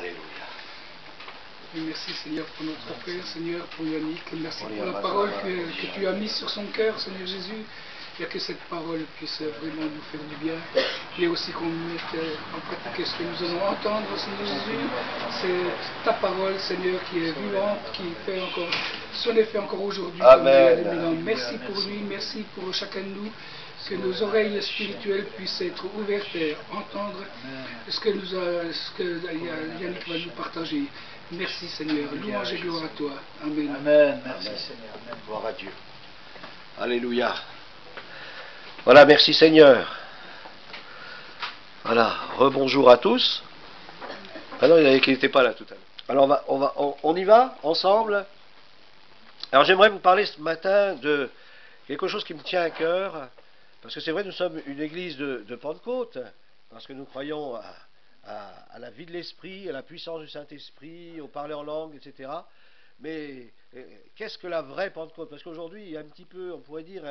Alléluia. Et merci Seigneur pour notre Père, Seigneur pour Yannick. Merci pour la parole que tu as mise sur son cœur, Seigneur Jésus. Et que cette parole puisse vraiment nous faire du bien. Et aussi qu'on mette en pratique ce que nous allons entendre, Seigneur Jésus. C'est ta parole, Seigneur, qui est vivante, qui fait encore son effet encore aujourd'hui. Amen. Merci pour lui, merci pour chacun de nous. Que nos oreilles spirituelles puissent être ouvertes et entendre ce que Yannick va nous partager. Merci Seigneur. Louange et gloire à toi. Amen. Amen. Merci Seigneur. Amen. Gloire à Dieu. Alléluia. Voilà, merci Seigneur. Voilà, rebonjour à tous. Ah non, il n'était pas là tout à l'heure. Alors on y va ensemble. Alors j'aimerais vous parler ce matin de quelque chose qui me tient à cœur. Parce que c'est vrai, nous sommes une église de Pentecôte, parce que nous croyons à la vie de l'Esprit, à la puissance du Saint-Esprit, au parler en langue, etc. Mais qu'est-ce que la vraie Pentecôte? Parce qu'aujourd'hui, il y a un petit peu, on pourrait dire,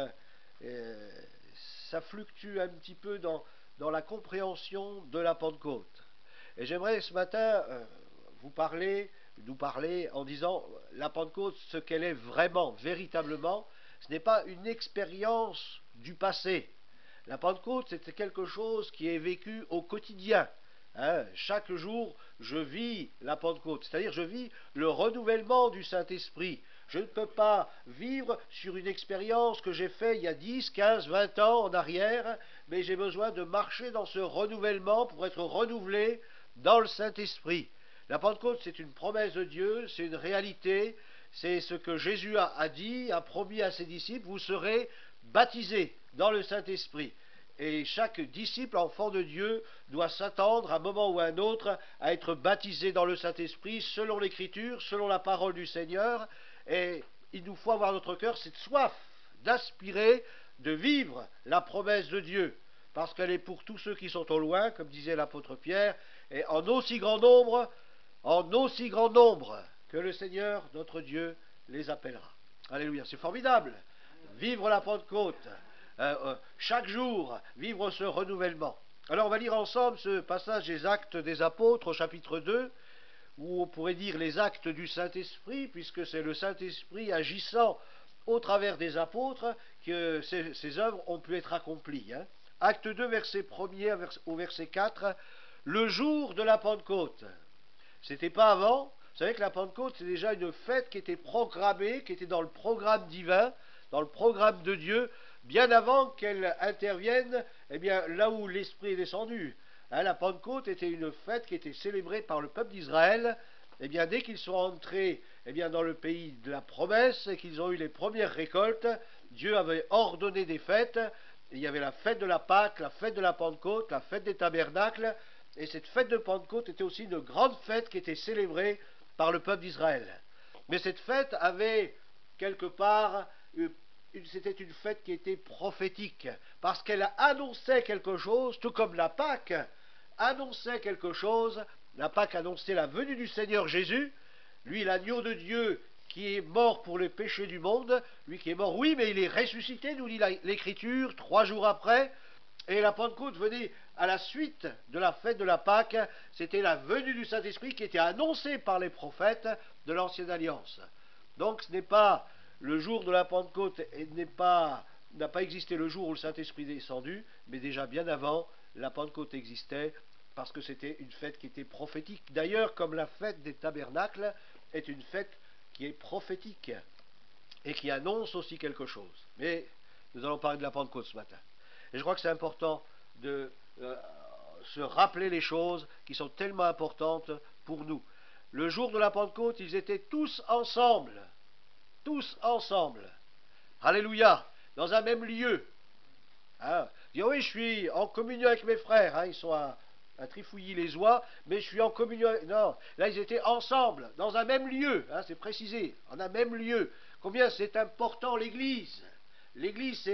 ça fluctue un petit peu dans la compréhension de la Pentecôte. Et j'aimerais ce matin nous parler en disant la Pentecôte, ce qu'elle est vraiment, véritablement. Ce n'est pas une expérience du passé. La Pentecôte, c'est quelque chose qui est vécu au quotidien. Chaque jour, je vis la Pentecôte, c'est-à-dire je vis le renouvellement du Saint-Esprit. Je ne peux pas vivre sur une expérience que j'ai faite il y a 10, 15, 20 ans en arrière, mais j'ai besoin de marcher dans ce renouvellement pour être renouvelé dans le Saint-Esprit. La Pentecôte, c'est une promesse de Dieu, c'est une réalité, c'est ce que Jésus a dit, a promis à ses disciples, vous serez baptisés dans le Saint-Esprit. Et chaque disciple, enfant de Dieu, doit s'attendre à un moment ou à un autre à être baptisé dans le Saint-Esprit, selon l'Écriture, selon la parole du Seigneur. Et il nous faut avoir notre cœur cette soif d'aspirer, de vivre la promesse de Dieu, parce qu'elle est pour tous ceux qui sont au loin, comme disait l'apôtre Pierre, et en aussi grand nombre que le Seigneur, notre Dieu, les appellera. Alléluia, c'est formidable. Vivre la Pentecôte, chaque jour, vivre ce renouvellement. Alors on va lire ensemble ce passage des Actes des Apôtres au chapitre 2, où on pourrait dire les actes du Saint-Esprit, puisque c'est le Saint-Esprit agissant au travers des apôtres que ces œuvres ont pu être accomplies. Acte 2, verset 1er au verset 4, le jour de la Pentecôte. C'était pas avant. Vous savez que la Pentecôte, c'est déjà une fête qui était programmée, qui était dans le programme divin, dans le programme de Dieu, bien avant qu'elle intervienne, là où l'Esprit est descendu. La Pentecôte était une fête qui était célébrée par le peuple d'Israël. Dès qu'ils sont entrés dans le pays de la promesse et qu'ils ont eu les premières récoltes, Dieu avait ordonné des fêtes. Il y avait la fête de la Pâque, la fête de la Pentecôte, la fête des tabernacles. Et cette fête de Pentecôte était aussi une grande fête qui était célébrée par le peuple d'Israël. Mais cette fête avait quelque part, c'était une fête qui était prophétique, parce qu'elle annonçait quelque chose, tout comme la Pâque annonçait quelque chose. La Pâque annonçait la venue du Seigneur Jésus, lui l'agneau de Dieu qui est mort pour les péchés du monde, lui qui est mort, oui, mais il est ressuscité, nous dit l'Écriture, 3 jours après. Et la Pentecôte venait à la suite de la fête de la Pâque, c'était la venue du Saint-Esprit qui était annoncée par les prophètes de l'Ancienne Alliance. Donc ce n'est pas le jour de la Pentecôte, n'a pas existé le jour où le Saint-Esprit est descendu, mais déjà bien avant, la Pentecôte existait, parce que c'était une fête qui était prophétique. D'ailleurs, comme la fête des tabernacles est une fête qui est prophétique, et qui annonce aussi quelque chose. Mais nous allons parler de la Pentecôte ce matin. Et je crois que c'est important de se rappeler les choses qui sont tellement importantes pour nous. Le jour de la Pentecôte, ils étaient tous ensemble. Tous ensemble. Alléluia. Dans un même lieu. Dis, oui, je suis en communion avec mes frères. Ils sont à Trifouilly-les-Oies, mais je suis en communion. Non, là, ils étaient ensemble, dans un même lieu. C'est précisé. En un même lieu. Combien c'est important l'Église. L'Église,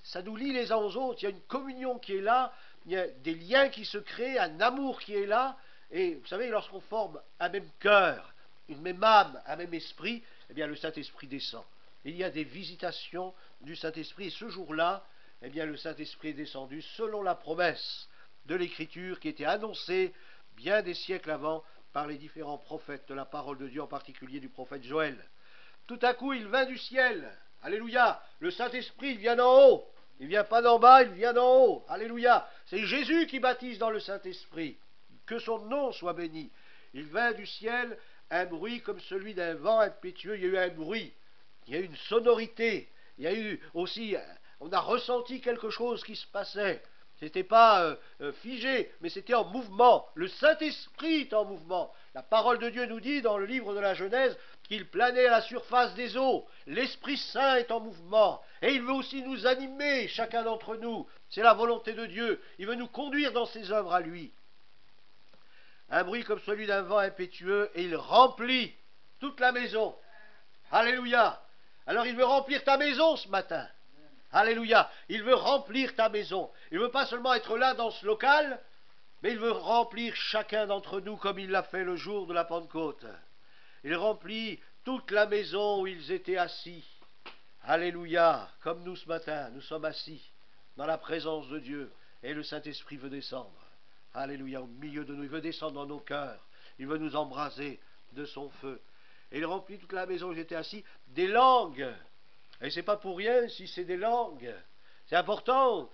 ça nous lie les uns aux autres, il y a une communion qui est là, il y a des liens qui se créent, un amour qui est là, et vous savez, lorsqu'on forme un même cœur, une même âme, un même esprit, le Saint-Esprit descend. Il y a des visitations du Saint-Esprit, et ce jour-là, le Saint-Esprit est descendu selon la promesse de l'Écriture qui était annoncée bien des siècles avant, par les différents prophètes de la parole de Dieu, en particulier du prophète Joël. Tout à coup, il vint du ciel. Alléluia. Le Saint-Esprit, il vient d'en haut. Il ne vient pas d'en bas, il vient d'en haut. Alléluia. C'est Jésus qui baptise dans le Saint-Esprit. Que son nom soit béni. Il vint du ciel un bruit comme celui d'un vent impétueux. Il y a eu un bruit. Il y a eu une sonorité. Il y a eu aussi, on a ressenti quelque chose qui se passait. C'était pas figé, mais c'était en mouvement. Le Saint-Esprit est en mouvement. La parole de Dieu nous dit dans le livre de la Genèse qu'il planait à la surface des eaux. L'Esprit Saint est en mouvement. Et il veut aussi nous animer, chacun d'entre nous. C'est la volonté de Dieu. Il veut nous conduire dans ses œuvres à lui. Un bruit comme celui d'un vent impétueux, et il remplit toute la maison. Alléluia. Alors il veut remplir ta maison ce matin. Alléluia. Il veut remplir ta maison. Il ne veut pas seulement être là dans ce local, mais il veut remplir chacun d'entre nous comme il l'a fait le jour de la Pentecôte. Il remplit toute la maison où ils étaient assis. Alléluia. Comme nous ce matin, nous sommes assis dans la présence de Dieu et le Saint-Esprit veut descendre. Alléluia. Au milieu de nous, il veut descendre dans nos cœurs. Il veut nous embraser de son feu. Et il remplit toute la maison où ils étaient assis des langues. Et ce n'est pas pour rien si c'est des langues. C'est important.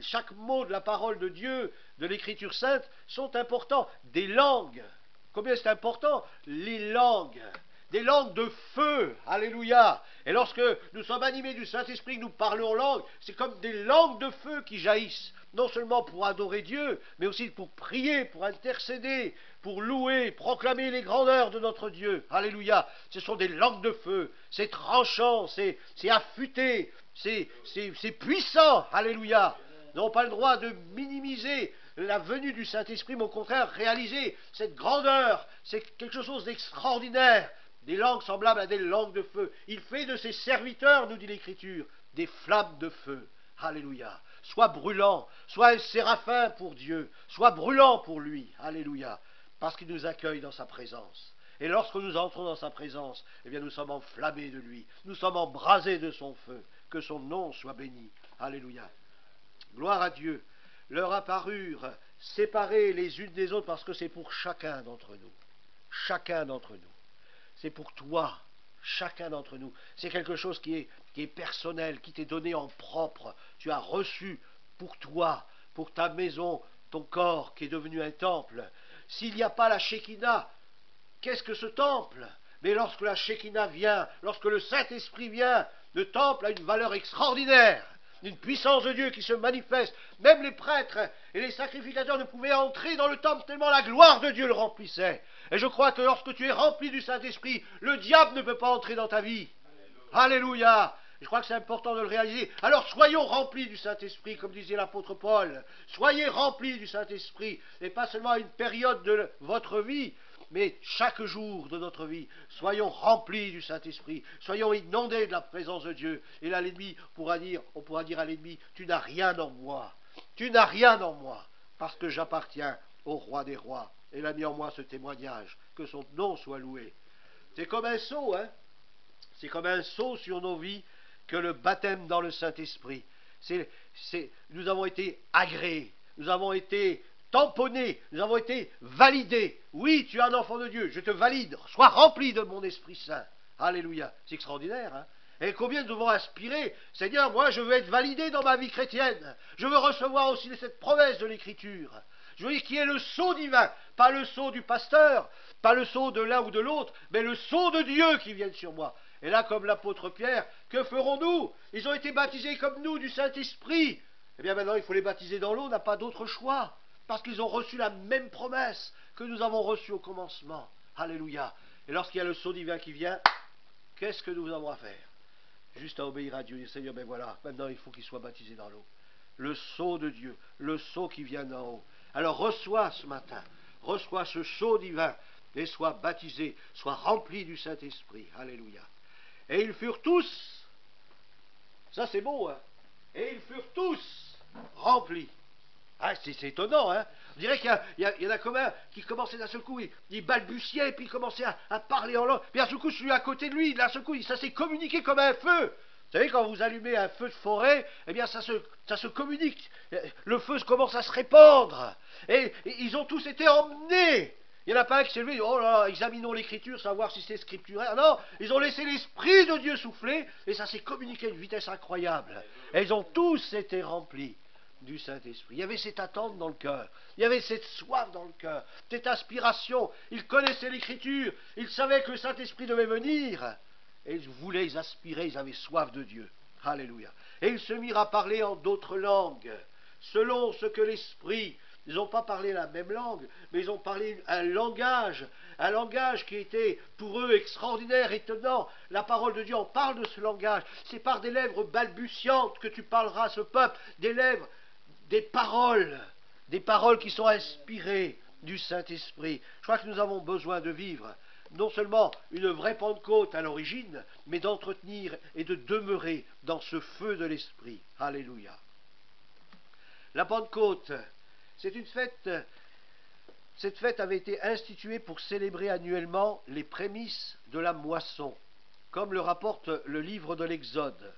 Chaque mot de la parole de Dieu, de l'Écriture sainte, sont importants. Des langues. Combien c'est important? Les langues. Des langues de feu. Alléluia. Et lorsque nous sommes animés du Saint-Esprit, que nous parlons en langue, c'est comme des langues de feu qui jaillissent. Non seulement pour adorer Dieu, mais aussi pour prier, pour intercéder, pour louer, proclamer les grandeurs de notre Dieu. Alléluia. Ce sont des langues de feu. C'est tranchant, c'est affûté, c'est puissant. Alléluia. Nous n'avons pas le droit de minimiser la venue du Saint-Esprit, mais au contraire, réaliser cette grandeur. C'est quelque chose d'extraordinaire. Des langues semblables à des langues de feu. Il fait de ses serviteurs, nous dit l'Écriture, des flammes de feu. Alléluia. Sois brûlant, sois un séraphin pour Dieu, sois brûlant pour lui. Alléluia. Parce qu'il nous accueille dans sa présence. Et lorsque nous entrons dans sa présence, eh bien nous sommes enflammés de lui. Nous sommes embrasés de son feu. Que son nom soit béni. Alléluia. Gloire à Dieu. Leur apparurent séparés les unes des autres parce que c'est pour chacun d'entre nous. Chacun d'entre nous. C'est pour toi, chacun d'entre nous. C'est quelque chose qui est personnel, qui t'est donné en propre. Tu as reçu pour toi, pour ta maison, ton corps qui est devenu un temple. S'il n'y a pas la Shekinah, qu'est-ce que ce temple? Mais lorsque la Shekinah vient, lorsque le Saint-Esprit vient, le temple a une valeur extraordinaire. Une puissance de Dieu qui se manifeste. Même les prêtres et les sacrificateurs ne pouvaient entrer dans le temple tellement la gloire de Dieu le remplissait. Et je crois que lorsque tu es rempli du Saint-Esprit, le diable ne peut pas entrer dans ta vie. Alléluia. Je crois que c'est important de le réaliser. Alors soyons remplis du Saint-Esprit, comme disait l'apôtre Paul. Soyez remplis du Saint-Esprit, et pas seulement à une période de votre vie, mais chaque jour de notre vie, soyons remplis du Saint-Esprit, soyons inondés de la présence de Dieu. Et là, l'ennemi on pourra dire à l'ennemi, tu n'as rien en moi, tu n'as rien en moi, parce que j'appartiens au roi des rois. Et il a mis en moi ce témoignage, que son nom soit loué. C'est comme un sceau, hein? C'est comme un sceau sur nos vies que le baptême dans le Saint-Esprit. Nous avons été agréés, nous avons été tamponnés, nous avons été validés. Oui, tu es un enfant de Dieu, je te valide, sois rempli de mon Esprit Saint. Alléluia, c'est extraordinaire, hein? Et combien nous devons aspirer, Seigneur, moi je veux être validé dans ma vie chrétienne, je veux recevoir aussi cette promesse de l'Écriture. Je veux dire qu'il y ait le sceau divin, pas le sceau du pasteur, pas le sceau de l'un ou de l'autre, mais le sceau de Dieu qui vienne sur moi. Et là, comme l'apôtre Pierre, que ferons-nous? Ils ont été baptisés comme nous du Saint-Esprit. Eh bien maintenant, il faut les baptiser dans l'eau, on n'a pas d'autre choix. Parce qu'ils ont reçu la même promesse que nous avons reçue au commencement. Alléluia. Et lorsqu'il y a le sceau divin qui vient, qu'est-ce que nous avons à faire? Juste à obéir à Dieu. Seigneur, ben voilà, maintenant il faut qu'il soit baptisé dans l'eau. Le sceau de Dieu, le sceau qui vient d'en haut. Alors reçois ce matin, reçois ce sceau divin et sois baptisé, sois rempli du Saint-Esprit. Alléluia. Et ils furent tous, ça c'est beau, hein? Et ils furent tous remplis. Ah, c'est étonnant, hein? On dirait qu'il y en a comme un qui commençait d'un seul coup, il balbutiait, puis il commençait à parler en langue. Puis d'un seul coup, celui à côté de lui, d'un seul coup, ça s'est communiqué comme un feu. Vous savez, quand vous allumez un feu de forêt, eh bien ça se communique. Le feu commence à se répandre. Et ils ont tous été emmenés. Il n'y en a pas un qui s'est levé, oh là, examinons l'écriture, savoir si c'est scripturaire. Non, ils ont laissé l'Esprit de Dieu souffler, et ça s'est communiqué à une vitesse incroyable. Et ils ont tous été remplis du Saint-Esprit. Il y avait cette attente dans le cœur, il y avait cette soif dans le cœur, cette aspiration. Ils connaissaient l'écriture, ils savaient que le Saint-Esprit devait venir, et ils voulaient, ils aspiraient, ils avaient soif de Dieu. Alléluia. Et ils se mirent à parler en d'autres langues, selon ce que l'Esprit... Ils n'ont pas parlé la même langue, mais ils ont parlé un langage qui était pour eux extraordinaire, étonnant. La parole de Dieu en parle de ce langage. C'est par des lèvres balbutiantes que tu parleras à ce peuple, des lèvres, des paroles qui sont inspirées du Saint-Esprit. Je crois que nous avons besoin de vivre non seulement une vraie Pentecôte à l'origine, mais d'entretenir et de demeurer dans ce feu de l'Esprit. Alléluia. La Pentecôte, c'est une fête. Cette fête avait été instituée pour célébrer annuellement les prémices de la moisson, comme le rapporte le livre de l'Exode.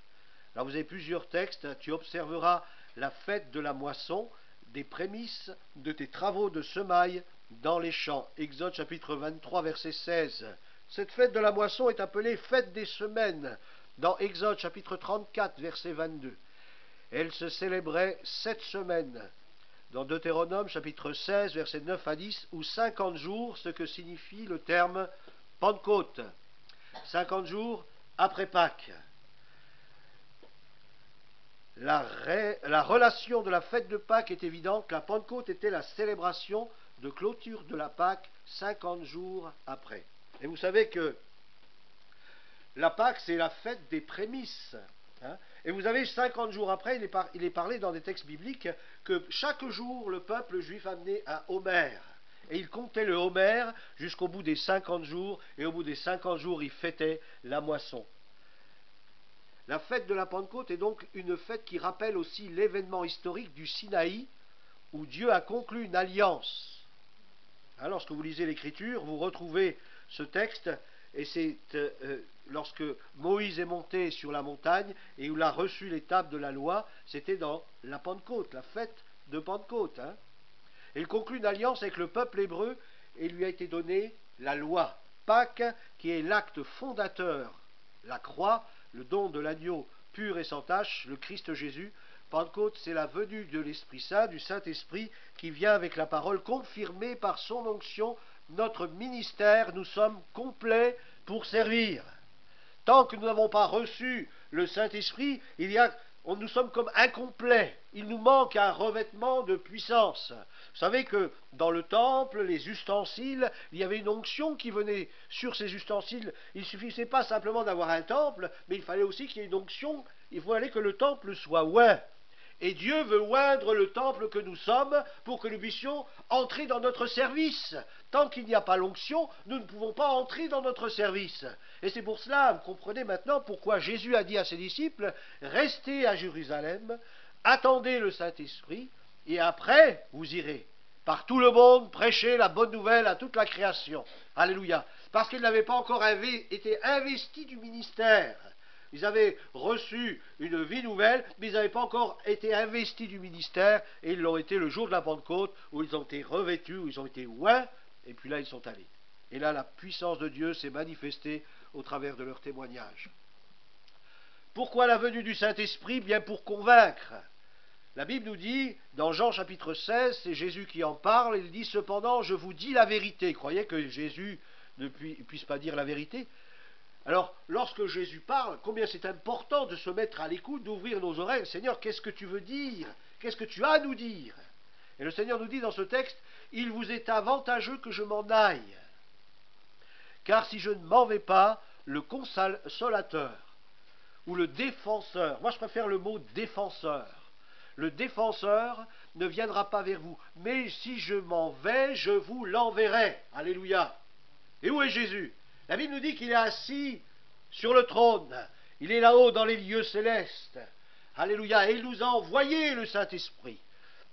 Alors vous avez plusieurs textes, tu observeras la fête de la moisson, des prémices de tes travaux de semailles dans les champs. Exode chapitre 23, verset 16. Cette fête de la moisson est appelée fête des semaines, dans Exode chapitre 34, verset 22. Elle se célébrait 7 semaines. Dans Deutéronome chapitre 16, versets 9 à 10, ou 50 jours, ce que signifie le terme Pentecôte. 50 jours après Pâques. La relation de la fête de Pâques est évidente. La Pentecôte était la célébration de clôture de la Pâques 50 jours après. Et vous savez que la Pâques, c'est la fête des prémices. Et vous avez 50 jours après, il est parlé dans des textes bibliques que chaque jour le peuple juif amenait un homère. Et il comptait le homère jusqu'au bout des 50 jours, et au bout des 50 jours, il fêtait la moisson. La fête de la Pentecôte est donc une fête qui rappelle aussi l'événement historique du Sinaï, où Dieu a conclu une alliance. Lorsque vous lisez l'Écriture, vous retrouvez ce texte, et c'est lorsque Moïse est monté sur la montagne et où il a reçu les tables de la loi, c'était dans la Pentecôte, la fête de Pentecôte. Et il conclut une alliance avec le peuple hébreu et il lui a été donné la loi. Pâques, qui est l'acte fondateur, la croix, le don de l'agneau pur et sans tache, le Christ Jésus. Pentecôte, c'est la venue de l'Esprit Saint, du Saint-Esprit, qui vient avec la parole confirmée par son onction. Notre ministère, nous sommes complets pour servir. Tant que nous n'avons pas reçu le Saint-Esprit, nous sommes comme incomplets. Il nous manque un revêtement de puissance. Vous savez que dans le temple, les ustensiles, il y avait une onction qui venait sur ces ustensiles. Il ne suffisait pas simplement d'avoir un temple, mais il fallait aussi qu'il y ait une onction. Il fallait que le temple soit oint. Et Dieu veut oindre le temple que nous sommes pour que nous puissions entrer dans notre service. Tant qu'il n'y a pas l'onction, nous ne pouvons pas entrer dans notre service. Et c'est pour cela, vous comprenez maintenant pourquoi Jésus a dit à ses disciples, restez à Jérusalem, attendez le Saint-Esprit, et après, vous irez par tout le monde prêcher la bonne nouvelle à toute la création. Alléluia. Parce qu'ils n'avaient pas encore été investis du ministère. Ils avaient reçu une vie nouvelle, mais ils n'avaient pas encore été investis du ministère, et ils l'ont été le jour de la Pentecôte, où ils ont été revêtus, où ils ont été oints, et puis là ils sont allés. Et là la puissance de Dieu s'est manifestée au travers de leur témoignage. Pourquoi la venue du Saint-Esprit? Bien pour convaincre. La Bible nous dit, dans Jean chapitre 16, c'est Jésus qui en parle, il dit cependant, je vous dis la vérité. Croyez que Jésus ne puisse pas dire la vérité? Alors, lorsque Jésus parle, combien c'est important de se mettre à l'écoute, d'ouvrir nos oreilles. Seigneur, qu'est-ce que tu veux dire? Qu'est-ce que tu as à nous dire? Et le Seigneur nous dit dans ce texte, il vous est avantageux que je m'en aille. Car si je ne m'en vais pas, le consolateur, ou le défenseur, moi je préfère le mot défenseur, le défenseur ne viendra pas vers vous. Mais si je m'en vais, je vous l'enverrai. Alléluia. Et où est Jésus? La Bible nous dit qu'il est assis sur le trône. Il est là-haut dans les lieux célestes. Alléluia. Et il nous a envoyé le Saint-Esprit.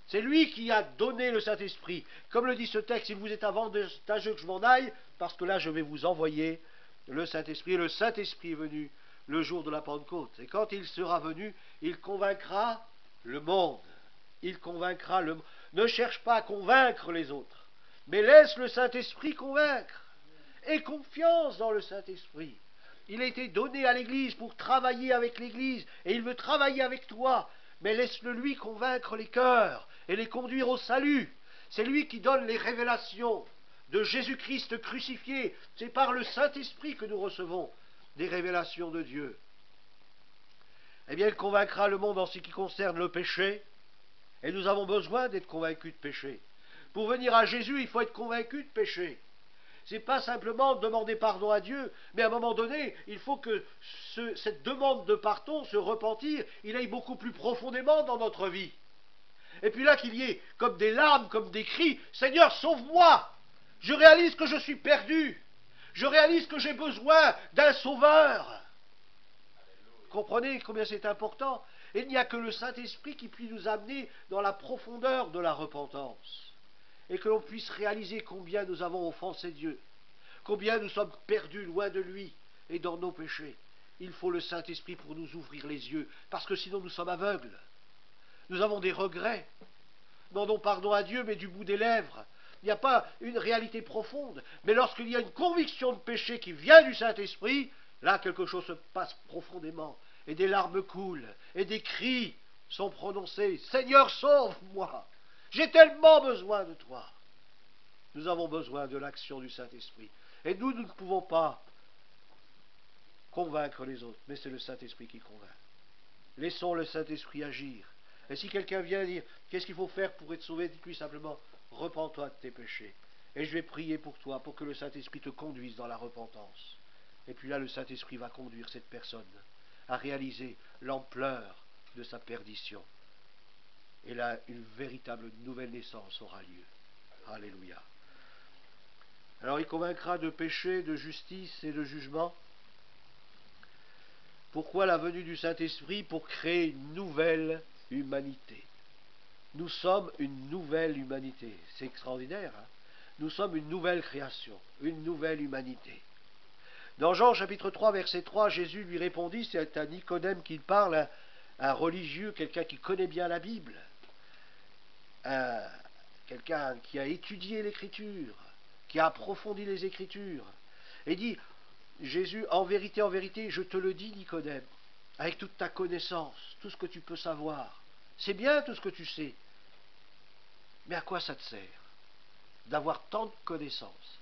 C'est lui qui a donné le Saint-Esprit. Comme le dit ce texte, il vous est avantageux que je m'en aille, parce que là je vais vous envoyer le Saint-Esprit. Et le Saint-Esprit est venu le jour de la Pentecôte. Et quand il sera venu, il convaincra le monde. Il convaincra le monde. Ne cherche pas à convaincre les autres, mais laisse le Saint-Esprit convaincre. Aie confiance dans le Saint-Esprit. Il a été donné à l'Église pour travailler avec l'Église, et il veut travailler avec toi, mais laisse-le lui convaincre les cœurs et les conduire au salut. C'est lui qui donne les révélations de Jésus-Christ crucifié. C'est par le Saint-Esprit que nous recevons des révélations de Dieu. Eh bien, il convaincra le monde en ce qui concerne le péché, et nous avons besoin d'être convaincus de péché. Pour venir à Jésus, il faut être convaincu de péché. Ce n'est pas simplement demander pardon à Dieu, mais à un moment donné, il faut que cette demande de pardon, ce repentir, il aille beaucoup plus profondément dans notre vie. Et puis là, qu'il y ait comme des larmes, comme des cris, « Seigneur, sauve-moi! Je réalise que je suis perdu. Je réalise que j'ai besoin d'un sauveur. » Comprenez combien c'est important? Et il n'y a que le Saint-Esprit qui puisse nous amener dans la profondeur de la repentance. Et que l'on puisse réaliser combien nous avons offensé Dieu, combien nous sommes perdus loin de lui et dans nos péchés. Il faut le Saint-Esprit pour nous ouvrir les yeux, parce que sinon nous sommes aveugles. Nous avons des regrets. Demandons pardon à Dieu, mais du bout des lèvres. Il n'y a pas une réalité profonde. Mais lorsqu'il y a une conviction de péché qui vient du Saint-Esprit, là quelque chose se passe profondément. Et des larmes coulent, et des cris sont prononcés. « Seigneur, sauve-moi! J'ai tellement besoin de toi. » Nous avons besoin de l'action du Saint-Esprit. Et nous ne pouvons pas convaincre les autres, mais c'est le Saint-Esprit qui convainc. Laissons le Saint-Esprit agir. Et si quelqu'un vient dire, qu'est-ce qu'il faut faire pour être sauvé, dites-lui simplement, repens-toi de tes péchés. Et je vais prier pour toi, pour que le Saint-Esprit te conduise dans la repentance. Et puis là, le Saint-Esprit va conduire cette personne à réaliser l'ampleur de sa perdition. Et là, une véritable nouvelle naissance aura lieu. Alléluia. Alors, il convaincra de péché, de justice et de jugement. Pourquoi la venue du Saint-Esprit? Pour créer une nouvelle humanité. Nous sommes une nouvelle humanité. C'est extraordinaire, hein? Nous sommes une nouvelle création, une nouvelle humanité. Dans Jean chapitre 3, verset 3, Jésus lui répondit, c'est à Nicodème qu'il parle, un religieux, quelqu'un qui connaît bien la Bible, quelqu'un qui a étudié l'Écriture, qui a approfondi les Écritures, et dit, Jésus, en vérité, je te le dis, Nicodème, avec toute ta connaissance, tout ce que tu peux savoir, c'est bien tout ce que tu sais, mais à quoi ça te sert d'avoir tant de connaissances?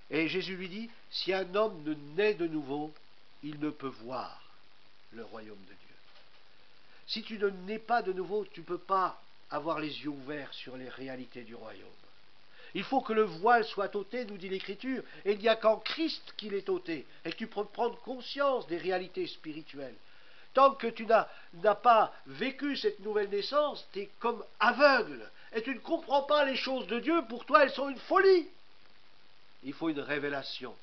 Et Jésus lui dit, si un homme ne naît de nouveau, il ne peut voir le royaume de Dieu. Si tu ne nais pas de nouveau, tu ne peux pas avoir les yeux ouverts sur les réalités du royaume. Il faut que le voile soit ôté, nous dit l'Écriture, et il n'y a qu'en Christ qu'il est ôté, et que tu peux prendre conscience des réalités spirituelles. Tant que tu n'as pas vécu cette nouvelle naissance, tu es comme aveugle, et tu ne comprends pas les choses de Dieu, pour toi elles sont une folie. Il faut une révélation,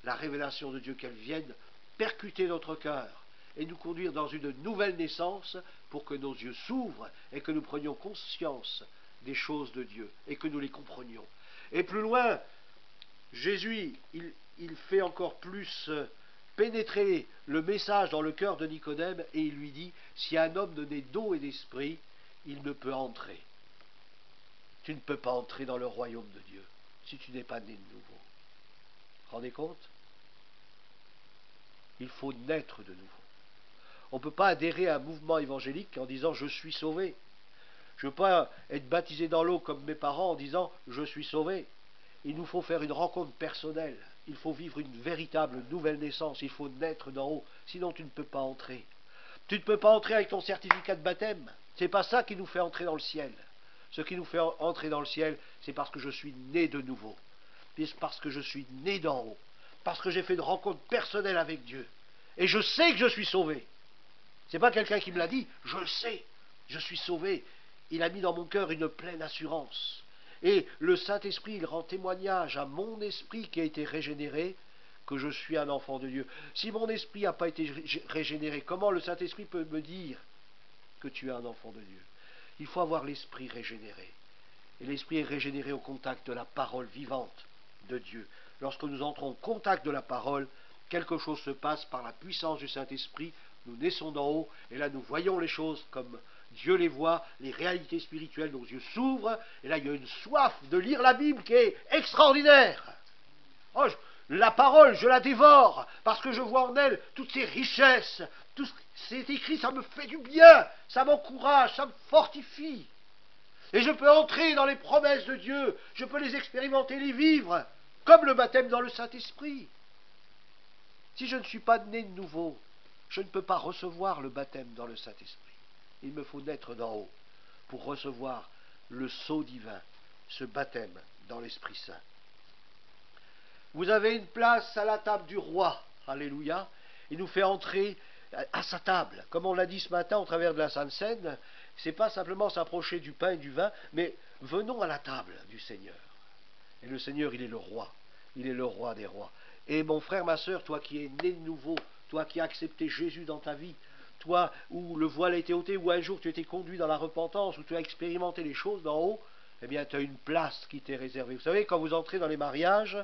la révélation de Dieu, qu'elle vienne percuter notre cœur et nous conduire dans une nouvelle naissance pour que nos yeux s'ouvrent et que nous prenions conscience des choses de Dieu et que nous les comprenions. Et plus loin, Jésus, il fait encore plus pénétrer le message dans le cœur de Nicodème et il lui dit, si un homme ne naît d'eau et d'esprit, il ne peut entrer. Tu ne peux pas entrer dans le royaume de Dieu si tu n'es pas né de nouveau. Rendez compte? Il faut naître de nouveau. On ne peut pas adhérer à un mouvement évangélique en disant je suis sauvé. Je ne veux pas être baptisé dans l'eau comme mes parents en disant je suis sauvé. Il nous faut faire une rencontre personnelle. Il faut vivre une véritable nouvelle naissance. Il faut naître d'en haut. Sinon tu ne peux pas entrer. Tu ne peux pas entrer avec ton certificat de baptême. Ce n'est pas ça qui nous fait entrer dans le ciel. Ce qui nous fait entrer dans le ciel, c'est parce que je suis né de nouveau. C'est parce que je suis né d'en haut. Parce que j'ai fait une rencontre personnelle avec Dieu. Et je sais que je suis sauvé. Ce n'est pas quelqu'un qui me l'a dit. Je le sais. Je suis sauvé. Il a mis dans mon cœur une pleine assurance. Et le Saint-Esprit, il rend témoignage à mon esprit qui a été régénéré, que je suis un enfant de Dieu. Si mon esprit n'a pas été régénéré, comment le Saint-Esprit peut me dire que tu es un enfant de Dieu? Il faut avoir l'esprit régénéré. Et l'esprit est régénéré au contact de la parole vivante de Dieu. Lorsque nous entrons au contact de la parole, quelque chose se passe par la puissance du Saint-Esprit. Nous naissons d'en haut, et là nous voyons les choses comme Dieu les voit, les réalités spirituelles, nos yeux s'ouvrent, et là il y a une soif de lire la Bible qui est extraordinaire. Oh, la parole, je la dévore, parce que je vois en elle toutes ces richesses, tout ce qui est écrit, ça me fait du bien, ça m'encourage, ça me fortifie. Et je peux entrer dans les promesses de Dieu, je peux les expérimenter, les vivre, comme le baptême dans le Saint-Esprit. Si je ne suis pas né de nouveau, je ne peux pas recevoir le baptême dans le Saint-Esprit. Il me faut naître d'en haut pour recevoir le sceau divin, ce baptême dans l'Esprit Saint. Vous avez une place à la table du roi, alléluia. Il nous fait entrer à sa table. Comme on l'a dit ce matin au travers de la Sainte Seine, c'est pas simplement s'approcher du pain et du vin, mais venons à la table du Seigneur. Et le Seigneur, il est le roi. Il est le roi des rois. Et mon frère, ma sœur, toi qui es né de nouveau, toi qui as accepté Jésus dans ta vie, toi où le voile a été ôté, où un jour tu as été conduit dans la repentance, où tu as expérimenté les choses d'en haut, eh bien tu as une place qui t'est réservée. Vous savez, quand vous entrez dans les mariages,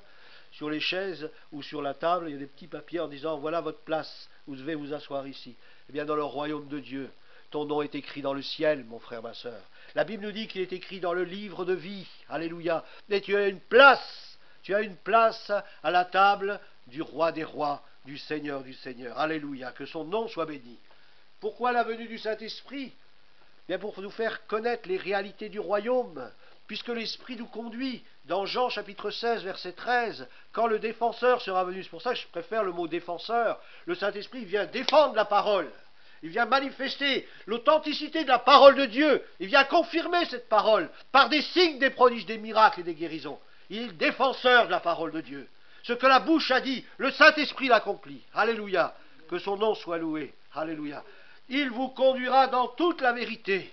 sur les chaises ou sur la table, il y a des petits papiers en disant « Voilà votre place, vous devez vous asseoir ici ». Eh bien dans le royaume de Dieu, ton nom est écrit dans le ciel, mon frère, ma sœur. La Bible nous dit qu'il est écrit dans le livre de vie, alléluia. Et tu as une place à la table du roi des rois, du Seigneur, alléluia. Que son nom soit béni. Pourquoi la venue du Saint-Esprit? Bien pour nous faire connaître les réalités du royaume, puisque l'Esprit nous conduit. Dans Jean chapitre 16, verset 13, quand le défenseur sera venu, c'est pour ça que je préfère le mot défenseur, le Saint-Esprit vient défendre la parole, il vient manifester l'authenticité de la parole de Dieu, il vient confirmer cette parole par des signes, des prodiges, des miracles et des guérisons. Il est le défenseur de la parole de Dieu. Ce que la bouche a dit, le Saint-Esprit l'accomplit. Alléluia. Que son nom soit loué. Alléluia. Il vous conduira dans toute la vérité.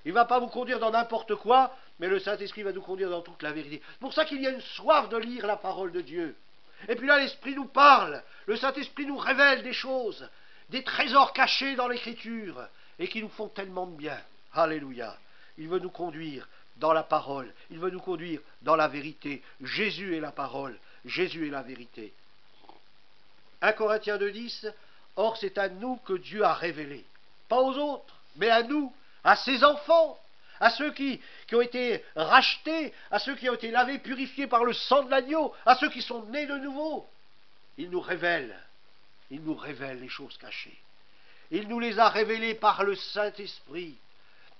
Il ne va pas vous conduire dans n'importe quoi, mais le Saint-Esprit va nous conduire dans toute la vérité. C'est pour ça qu'il y a une soif de lire la parole de Dieu. Et puis là, l'Esprit nous parle. Le Saint-Esprit nous révèle des choses, des trésors cachés dans l'Écriture, et qui nous font tellement de bien. Alléluia. Il veut nous conduire dans la parole. Il veut nous conduire dans la vérité. Jésus est la parole. Jésus est la vérité. 1 Corinthiens 2,10 « Or c'est à nous que Dieu a révélé, pas aux autres, mais à nous, à ses enfants, à ceux qui ont été rachetés, à ceux qui ont été lavés, purifiés par le sang de l'agneau, à ceux qui sont nés de nouveau. Il nous révèle les choses cachées. Il nous les a révélées par le Saint-Esprit.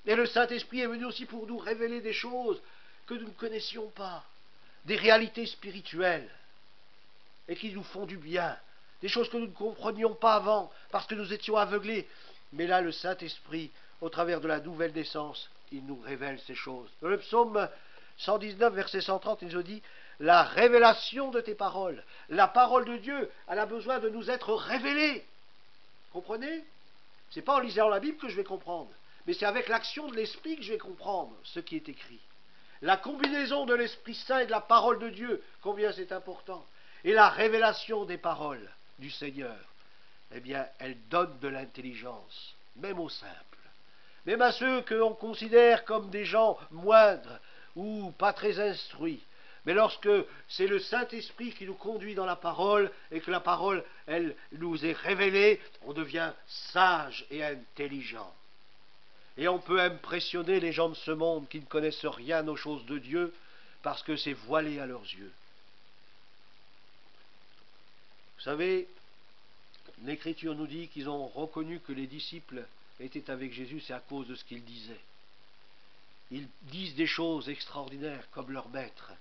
Et le Saint-Esprit est venu aussi pour nous révéler des choses que nous ne connaissions pas, des réalités spirituelles, et qui nous font du bien, des choses que nous ne comprenions pas avant, parce que nous étions aveuglés. Mais là, le Saint-Esprit, au travers de la nouvelle naissance, il nous révèle ces choses. Dans le psaume 119, verset 130, il nous dit « La révélation de tes paroles ». La parole de Dieu, elle a besoin de nous être révélée. Comprenez? Ce n'est pas en lisant la Bible que je vais comprendre, mais c'est avec l'action de l'Esprit que je vais comprendre ce qui est écrit. La combinaison de l'Esprit Saint et de la parole de Dieu, combien c'est important. Et la révélation des paroles du Seigneur, eh bien, elle donne de l'intelligence, même aux simples. Même à ceux que l'on considère comme des gens moindres ou pas très instruits. Mais lorsque c'est le Saint-Esprit qui nous conduit dans la parole et que la parole, elle nous est révélée, on devient sage et intelligent. Et on peut impressionner les gens de ce monde qui ne connaissent rien aux choses de Dieu parce que c'est voilé à leurs yeux. Vous savez, l'Écriture nous dit qu'ils ont reconnu que les disciples étaient avec Jésus, c'est à cause de ce qu'ils disaient. Ils disent des choses extraordinaires, comme leur maître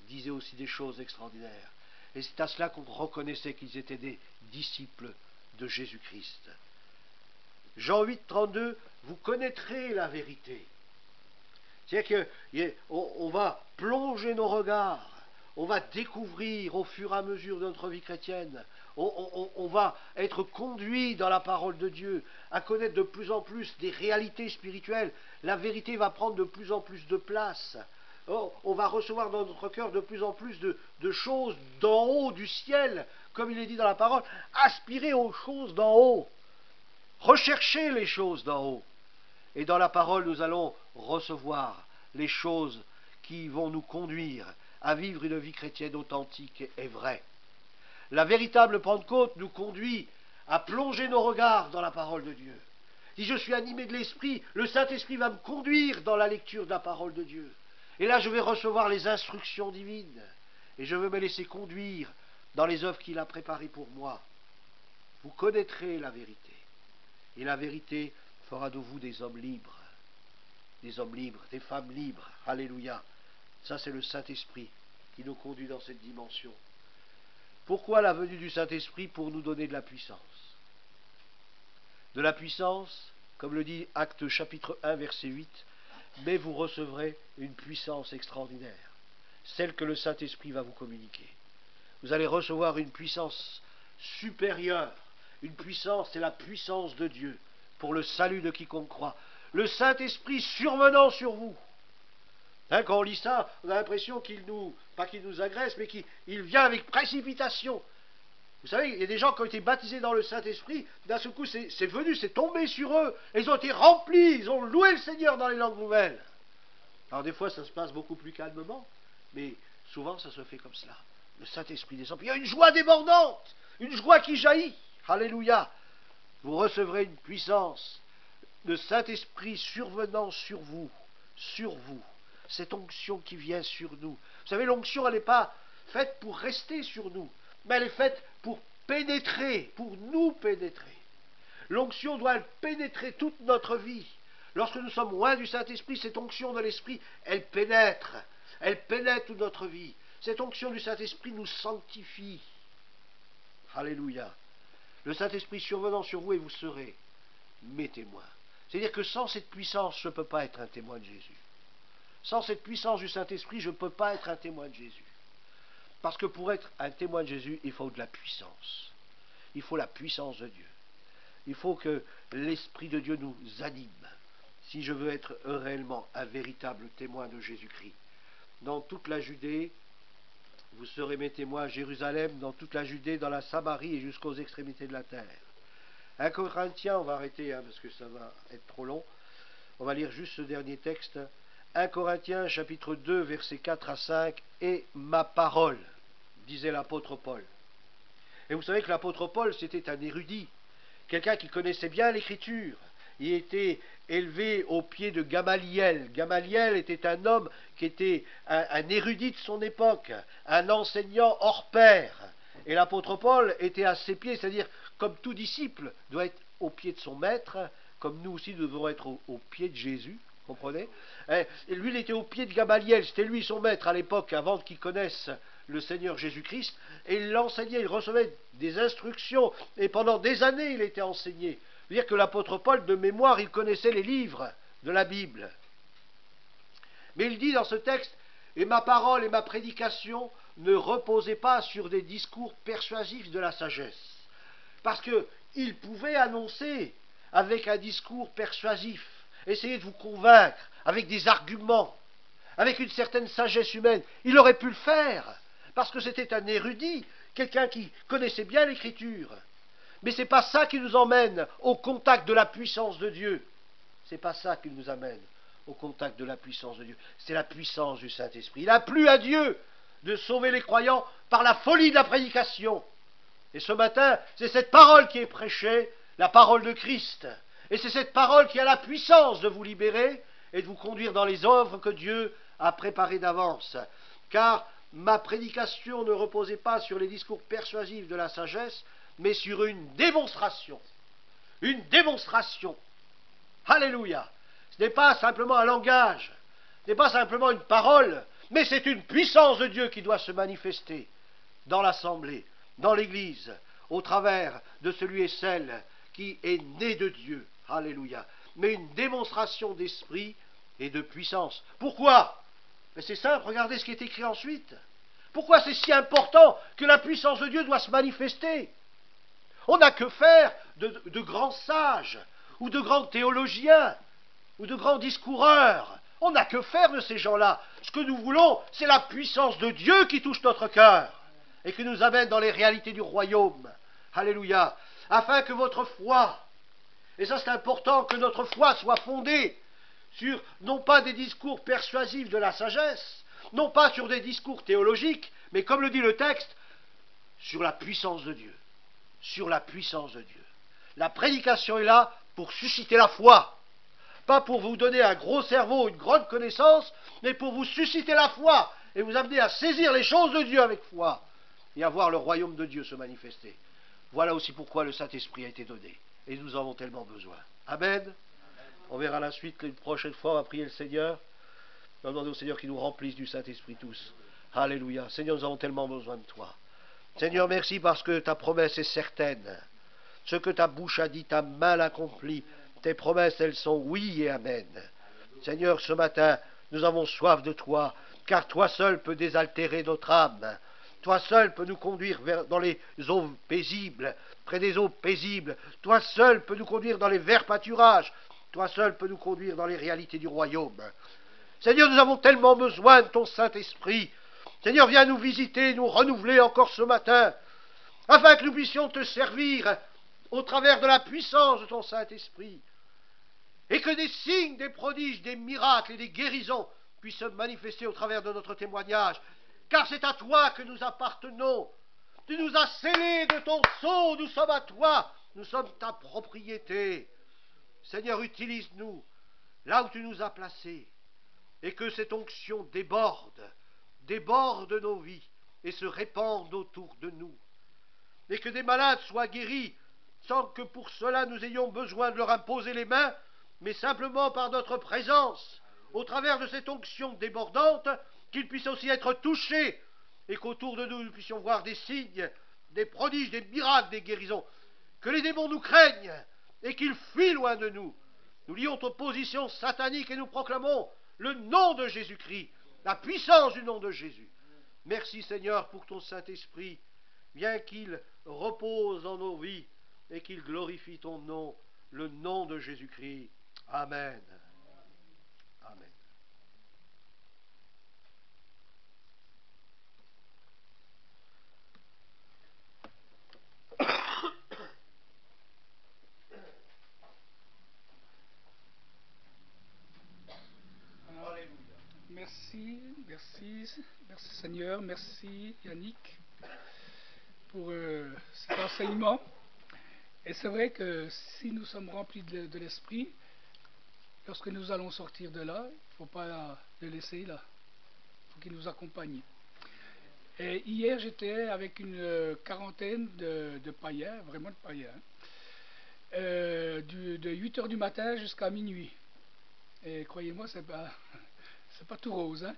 disait aussi des choses extraordinaires. Et c'est à cela qu'on reconnaissait qu'ils étaient des disciples de Jésus-Christ. Jean 8, 32, vous connaîtrez la vérité. C'est-à-dire qu'on va plonger nos regards, on va découvrir au fur et à mesure de notre vie chrétienne, on va être conduit dans la parole de Dieu, à connaître de plus en plus des réalités spirituelles. La vérité va prendre de plus en plus de place. On va recevoir dans notre cœur de plus en plus de choses d'en haut, du ciel, comme il est dit dans la parole, aspirer aux choses d'en haut, rechercher les choses d'en haut. Et dans la parole, nous allons recevoir les choses qui vont nous conduire à vivre une vie chrétienne authentique et vraie. La véritable Pentecôte nous conduit à plonger nos regards dans la parole de Dieu. Si je suis animé de l'Esprit, le Saint-Esprit va me conduire dans la lecture de la parole de Dieu. Et là, je vais recevoir les instructions divines. Et je veux me laisser conduire dans les œuvres qu'il a préparées pour moi. Vous connaîtrez la vérité. Et la vérité fera de vous des hommes libres. Des hommes libres, des femmes libres. Alléluia. Ça, c'est le Saint-Esprit qui nous conduit dans cette dimension. Pourquoi la venue du Saint-Esprit? Pour nous donner de la puissance. De la puissance, comme le dit Actes chapitre 1, verset 8, mais vous recevrez une puissance extraordinaire, celle que le Saint-Esprit va vous communiquer. Vous allez recevoir une puissance supérieure. Une puissance, c'est la puissance de Dieu pour le salut de quiconque croit. Le Saint-Esprit survenant sur vous. Hein, quand on lit ça, on a l'impression qu'il nous, pas qu'il nous agresse, mais qu'il vient avec précipitation. Vous savez, il y a des gens qui ont été baptisés dans le Saint-Esprit, d'un seul coup c'est venu, c'est tombé sur eux, et ils ont été remplis, ils ont loué le Seigneur dans les langues nouvelles. Alors des fois ça se passe beaucoup plus calmement, mais souvent ça se fait comme cela. Le Saint-Esprit descend, puis il y a une joie débordante, une joie qui jaillit. Alléluia. Vous recevrez une puissance, le Saint-Esprit survenant sur vous, cette onction qui vient sur nous. Vous savez, l'onction, elle n'est pas faite pour rester sur nous, mais elle est faite pour pénétrer, pour nous pénétrer. L'onction doit pénétrer toute notre vie. Lorsque nous sommes loin du Saint-Esprit, cette onction de l'Esprit, elle pénètre toute notre vie. Cette onction du Saint-Esprit nous sanctifie. Alléluia. Le Saint-Esprit survenant sur vous et vous serez mes témoins. C'est-à-dire que sans cette puissance, je ne peux pas être un témoin de Jésus. Sans cette puissance du Saint-Esprit, je ne peux pas être un témoin de Jésus. Parce que pour être un témoin de Jésus, il faut de la puissance. Il faut la puissance de Dieu. Il faut que l'Esprit de Dieu nous anime. Si je veux être réellement un véritable témoin de Jésus-Christ. Dans toute la Judée, vous serez mes témoins à Jérusalem, dans toute la Judée, dans la Samarie et jusqu'aux extrémités de la terre. 1 Corinthiens, on va arrêter parce que ça va être trop long. On va lire juste ce dernier texte. 1 Corinthiens chapitre 2 versets 4 à 5 et ma parole, disait l'apôtre Paul. Et vous savez que l'apôtre Paul c'était un érudit, quelqu'un qui connaissait bien l'écriture. Il était élevé au pied de Gamaliel. Gamaliel était un homme qui était un érudit de son époque, un enseignant hors pair. Et l'apôtre Paul était à ses pieds, c'est-à-dire comme tout disciple doit être au pied de son maître, comme nous aussi devons être au pied de Jésus. Comprenez? Et lui, il était au pied de Gamaliel, c'était lui son maître à l'époque, avant qu'il connaisse le Seigneur Jésus-Christ, et il l'enseignait, il recevait des instructions, et pendant des années, il était enseigné. C'est-à-dire que l'apôtre Paul, de mémoire, il connaissait les livres de la Bible. Mais il dit dans ce texte, « Et ma parole et ma prédication ne reposaient pas sur des discours persuasifs de la sagesse. » Parce qu'il pouvait annoncer avec un discours persuasif, essayer de vous convaincre avec des arguments, avec une certaine sagesse humaine. Il aurait pu le faire, parce que c'était un érudit, quelqu'un qui connaissait bien l'Écriture. Mais ce n'est pas ça qui nous emmène au contact de la puissance de Dieu. Ce n'est pas ça qui nous amène au contact de la puissance de Dieu. C'est la puissance du Saint-Esprit. Il a plu à Dieu de sauver les croyants par la folie de la prédication. Et ce matin, c'est cette parole qui est prêchée, la parole de Christ. Et c'est cette parole qui a la puissance de vous libérer et de vous conduire dans les œuvres que Dieu a préparées d'avance. Car ma prédication ne reposait pas sur les discours persuasifs de la sagesse, mais sur une démonstration. Une démonstration. Alléluia. Ce n'est pas simplement un langage, ce n'est pas simplement une parole, mais c'est une puissance de Dieu qui doit se manifester dans l'assemblée, dans l'Église, au travers de celui et celle qui est né de Dieu. Alléluia. Mais une démonstration d'esprit et de puissance. Pourquoi? Mais c'est simple, regardez ce qui est écrit ensuite. Pourquoi c'est si important que la puissance de Dieu doit se manifester? On n'a que faire de grands sages, ou de grands théologiens, ou de grands discoureurs. On n'a que faire de ces gens-là. Ce que nous voulons, c'est la puissance de Dieu qui touche notre cœur, et qui nous amène dans les réalités du royaume. Alléluia. Afin que votre foi, et ça c'est important, que notre foi soit fondée sur, non pas des discours persuasifs de la sagesse, non pas sur des discours théologiques, mais comme le dit le texte, sur la puissance de Dieu. Sur la puissance de Dieu. La prédication est là pour susciter la foi. Pas pour vous donner un gros cerveau, une grande connaissance, mais pour vous susciter la foi et vous amener à saisir les choses de Dieu avec foi et à voir le royaume de Dieu se manifester. Voilà aussi pourquoi le Saint-Esprit a été donné. Et nous en avons tellement besoin. Amen. On verra la suite une prochaine fois. On va prier le Seigneur. On va demander au Seigneur qu'il nous remplisse du Saint-Esprit tous. Alléluia. Seigneur, nous avons tellement besoin de toi. Seigneur, merci parce que ta promesse est certaine. Ce que ta bouche a dit, ta main l'accomplit. Tes promesses, elles sont oui et amen. Seigneur, ce matin, nous avons soif de toi, car toi seul peux désaltérer notre âme. Toi seul peux nous conduire dans les eaux paisibles, près des eaux paisibles. Toi seul peux nous conduire dans les verts pâturages. Toi seul peux nous conduire dans les réalités du royaume. Seigneur, nous avons tellement besoin de ton Saint-Esprit. Seigneur, viens nous visiter, nous renouveler encore ce matin, afin que nous puissions te servir au travers de la puissance de ton Saint-Esprit, et que des signes, des prodiges, des miracles et des guérisons puissent se manifester au travers de notre témoignage, car c'est à toi que nous appartenons. Tu nous as scellés de ton sceau, nous sommes à toi, nous sommes ta propriété. Seigneur, utilise-nous là où tu nous as placés, et que cette onction déborde nos vies, et se répande autour de nous, et que des malades soient guéris, sans que pour cela nous ayons besoin de leur imposer les mains, mais simplement par notre présence, au travers de cette onction débordante, qu'ils puissent aussi être touchés, et qu'autour de nous, nous puissions voir des signes, des prodiges, des miracles, des guérisons, que les démons nous craignent, et qu'ils fuient loin de nous. Nous lions opposition satanique et nous proclamons le nom de Jésus-Christ, la puissance du nom de Jésus. Merci Seigneur pour ton Saint-Esprit, bien qu'il repose en nos vies, et qu'il glorifie ton nom, le nom de Jésus-Christ. Amen. Amen. Merci Seigneur, merci Yannick pour cet enseignement. Et c'est vrai que si nous sommes remplis de l'Esprit, lorsque nous allons sortir de là, il ne faut pas le laisser là, il faut qu'il nous accompagne. Et hier, j'étais avec une quarantaine de païens, vraiment de païens, de 8h du matin jusqu'à minuit. Et croyez-moi, c'est pas tout rose. Hein.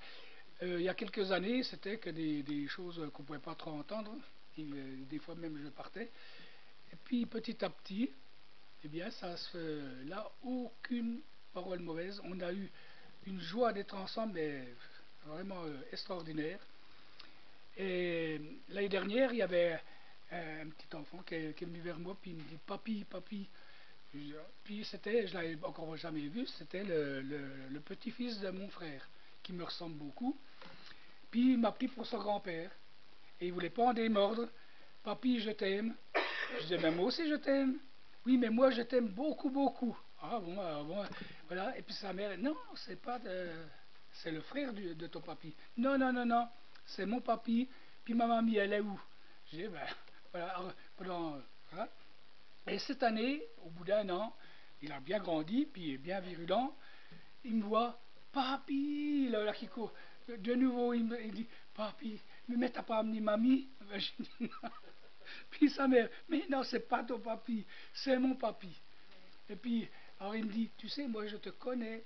Il y a quelques années, c'était que des choses qu'on ne pouvait pas trop entendre. Et, des fois même, je partais. Et puis, petit à petit, eh bien, là, aucune parole mauvaise. On a eu une joie d'être ensemble, mais vraiment extraordinaire. Et l'année dernière, il y avait un petit enfant qui est venu vers moi, puis il me dit « Papi, papi ». Puis c'était, je ne l'avais encore jamais vu, c'était le petit-fils de mon frère, qui me ressemble beaucoup. Puis il m'a pris pour son grand-père. Et il ne voulait pas en démordre. « Papi, je t'aime ». Je disais « Mais moi aussi je t'aime ». « Oui, mais moi je t'aime beaucoup, beaucoup ». Ah bon, voilà. Et puis sa mère « Non, c'est le frère de ton papi ». « Non, non, non, non, c'est mon papi. Puis ma mamie, elle est où ?» Je dis « Ben, voilà, voilà. » Et cette année, au bout d'un an, il a bien grandi, puis il est bien virulent. Il me voit « Papi !» là qui court. De nouveau, il dit « Papi, mais t'as pas amené mamie ?» Ben, je dis « Non. » Puis sa mère « Mais non, c'est pas ton papi, c'est mon papi. » Et puis, alors il me dit « Tu sais, moi je te connais,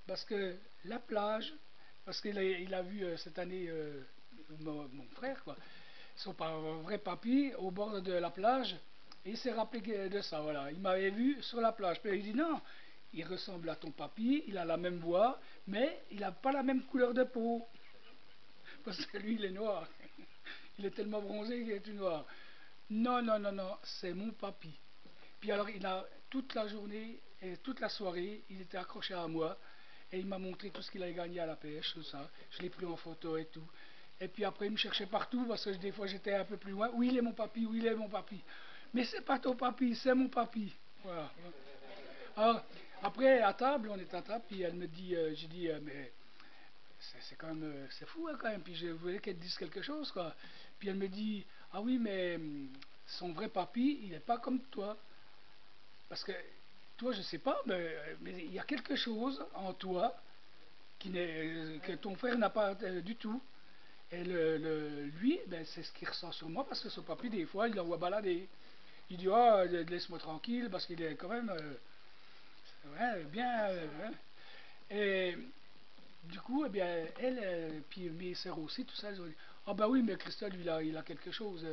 parce que la plage, parce qu'il a vu cette année mon frère, quoi, son vrai papi, au bord de la plage, et il s'est rappelé de ça, voilà. Il m'avait vu sur la plage. Puis il dit « Non, il ressemble à ton papi, il a la même voix, mais il n'a pas la même couleur de peau. » Parce que lui, il est noir. Il est tellement bronzé qu'il est tout noir. Non, non, non, non, c'est mon papi. Puis alors, il a toute la journée et toute la soirée, il était accroché à moi. Et il m'a montré tout ce qu'il avait gagné à la pêche, tout ça. Je l'ai pris en photo et tout. Et puis après, il me cherchait partout, parce que des fois, j'étais un peu plus loin. Oui, il est mon papi, oui, il est mon papi. Mais c'est pas ton papi, c'est mon papi. Voilà. Alors, après, à table, on est à table, puis elle me dit, j'ai dit, mais c'est quand même, c'est fou hein, quand même. Puis je voulais qu'elle dise quelque chose, quoi. Puis elle me dit, ah oui, mais son vrai papi, il n'est pas comme toi. Parce que toi, je ne sais pas, mais il y a quelque chose en toi que ton frère n'a pas du tout. Et lui, ben, c'est ce qu'il ressent sur moi, parce que son papy, des fois, il l'envoie balader. Il dit, ah, laisse-moi tranquille, parce qu'il est quand même ouais, bien. Et du coup, eh bien, elle, puis mes sœurs aussi, tout ça, ils ont dit, ah ben oui, mais Christelle, il a quelque chose,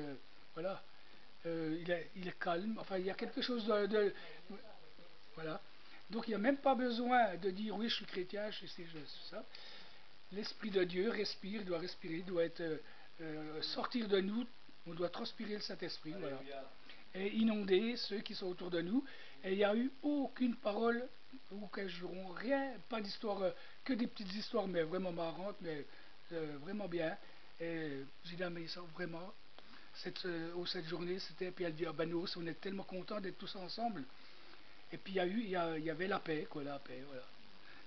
voilà. Il est calme, enfin, il y a quelque chose voilà. Donc, il n'y a même pas besoin de dire, oui, je suis chrétien, je suis ça. L'Esprit de Dieu respire, il doit respirer, il doit être, sortir de nous, on doit transpirer le Saint-Esprit, voilà. Et inonder ceux qui sont autour de nous. Et il n'y a eu aucune parole, aucun juron, rien, pas d'histoire, que des petites histoires, mais vraiment marrantes, mais vraiment bien. Et j'ai dit, ah, mais ça, vraiment, cette journée, c'était, puis elle dit, ah ben nous, on est tellement contents d'être tous ensemble. Et puis il y avait la paix, quoi, la paix, voilà.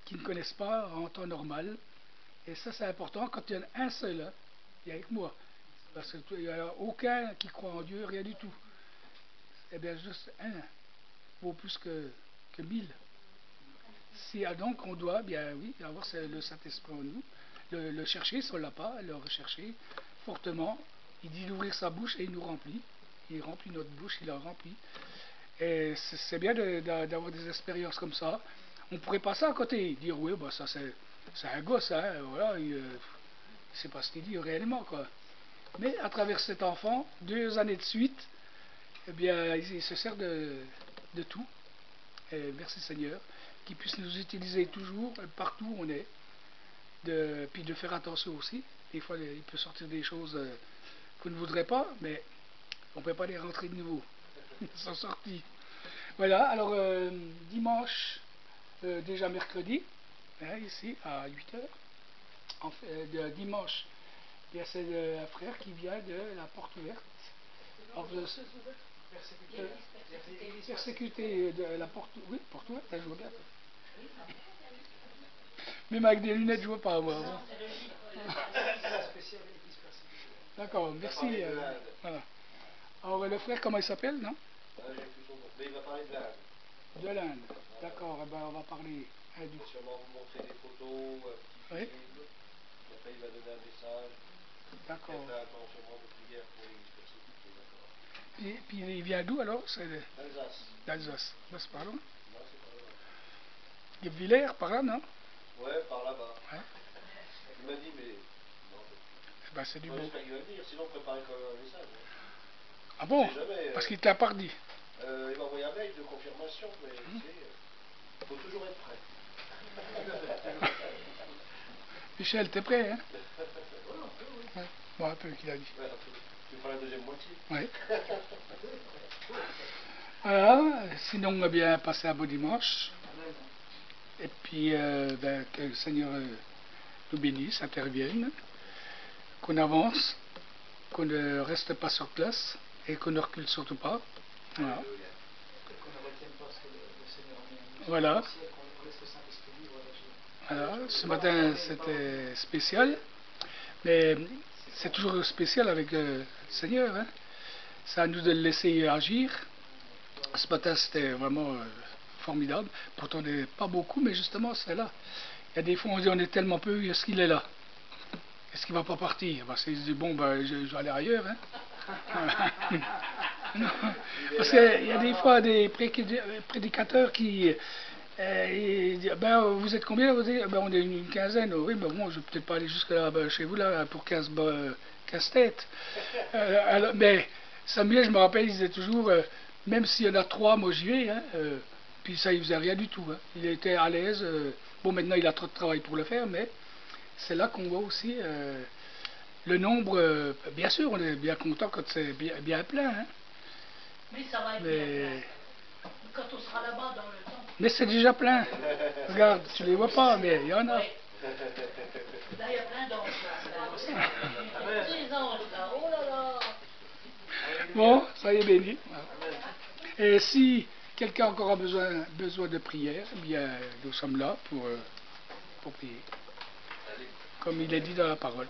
Qui ne connaissent pas en temps normal. Et ça, c'est important. Quand il y en a un seul, hein, il y a avec moi. Parce qu'il n'y a aucun qui croit en Dieu, rien du tout. Eh bien, juste un vaut plus que 1000. Si, donc, on doit, bien oui, avoir le Saint-Esprit en nous, le chercher, si on ne l'a pas, le rechercher fortement. Il dit d'ouvrir sa bouche et il nous remplit. Il remplit notre bouche, il la remplit. Et c'est bien d'avoir des expériences comme ça. On pourrait passer à côté, dire oui, bah ça c'est un gosse, hein, voilà, il ne sait pas ce qu'il dit réellement, quoi. Mais à travers cet enfant, 2 années de suite, eh bien, il se sert de tout. Et merci Seigneur, qu'il puisse nous utiliser toujours, partout où on est, puis de faire attention aussi. Des fois, il peut sortir des choses qu'on ne voudrait pas, mais on ne peut pas les rentrer de nouveau. Ils sont sortis. Voilà, alors dimanche, déjà mercredi, hein, ici à 8h, dimanche, c'est un frère qui vient de la porte ouverte. Alors, persécuté de la porte, oui, porte ouverte, je vois bien. Même avec des lunettes, je vois pas, moi. D'accord, merci. Voilà. Alors, le frère, comment il s'appelle, non? Mais il va parler de l'Inde. De l'Inde, d'accord, eh ben, on va parler hindou. Il va sûrement vous montrer des photos, un petit film, et après il va donner un message. D'accord. Il va faire un temps sûrement de prière pour l'église persécutée, d'accord. Puis il vient d'où alors? D'Alsace. D'Alsace, là c'est par là. Non, c'est pas là. Il y a Villers par là, non? Ouais, par là-bas. Ouais. Il m'a dit, mais. Non, eh ben, c'est du bon. J'espère qu'il va venir, sinon préparez quand même un message. Hein. Ah bon? Jamais, parce qu'il te l'a pas dit. Il m'a envoyé un mail de confirmation, mais tu sais, il faut toujours être prêt. Michel, t'es prêt, hein? Ouais. Bon, un peu qu'il a dit. Ouais, tu feras la deuxième moitié. Ouais. Voilà, sinon on a bien passé un beau dimanche. Et puis, ben, que le Seigneur nous bénisse, intervienne, qu'on avance, qu'on ne reste pas sur place et qu'on ne recule surtout pas. Voilà. Voilà. Voilà. Ce matin, c'était spécial, mais c'est toujours spécial avec le Seigneur. Hein. C'est à nous de le laisser agir. Ce matin, c'était vraiment formidable. Pourtant, on n'est pas beaucoup, mais justement, c'est là. Il y a des fois, on dit on est tellement peu, est-ce qu'il est là? Est-ce qu'il ne va pas partir? Parce qu'il se dit, bon, ben, je vais aller ailleurs. Hein. Parce qu'il y a des fois des prédicateurs qui disent, ben, vous êtes combien? Vous dites, ben, on est une quinzaine. Oui, mais bon, je ne vais peut-être pas aller jusque là, ben, chez vous là pour 15 têtes. Alors, mais Samuel, je me rappelle, il disait toujours, même s'il y en a 3, moi j'y vais. Hein, puis ça, il faisait rien du tout. Hein. Il était à l'aise. Bon, maintenant, il a trop de travail pour le faire, mais c'est là qu'on voit aussi le nombre. Bien sûr, on est bien content quand c'est bien plein. Hein. Mais ça va être bien plein. Quand on sera là-bas dans le temps. Mais c'est déjà plein. Regarde, tu les vois pas, mais il y en a. Ouais. Là, il y a plein d'anges. Des anges, là. Oh là là. Bon, ça y est, béni. Et si quelqu'un encore a besoin de prière, eh bien, nous sommes là pour prier. Comme il est dit dans la parole.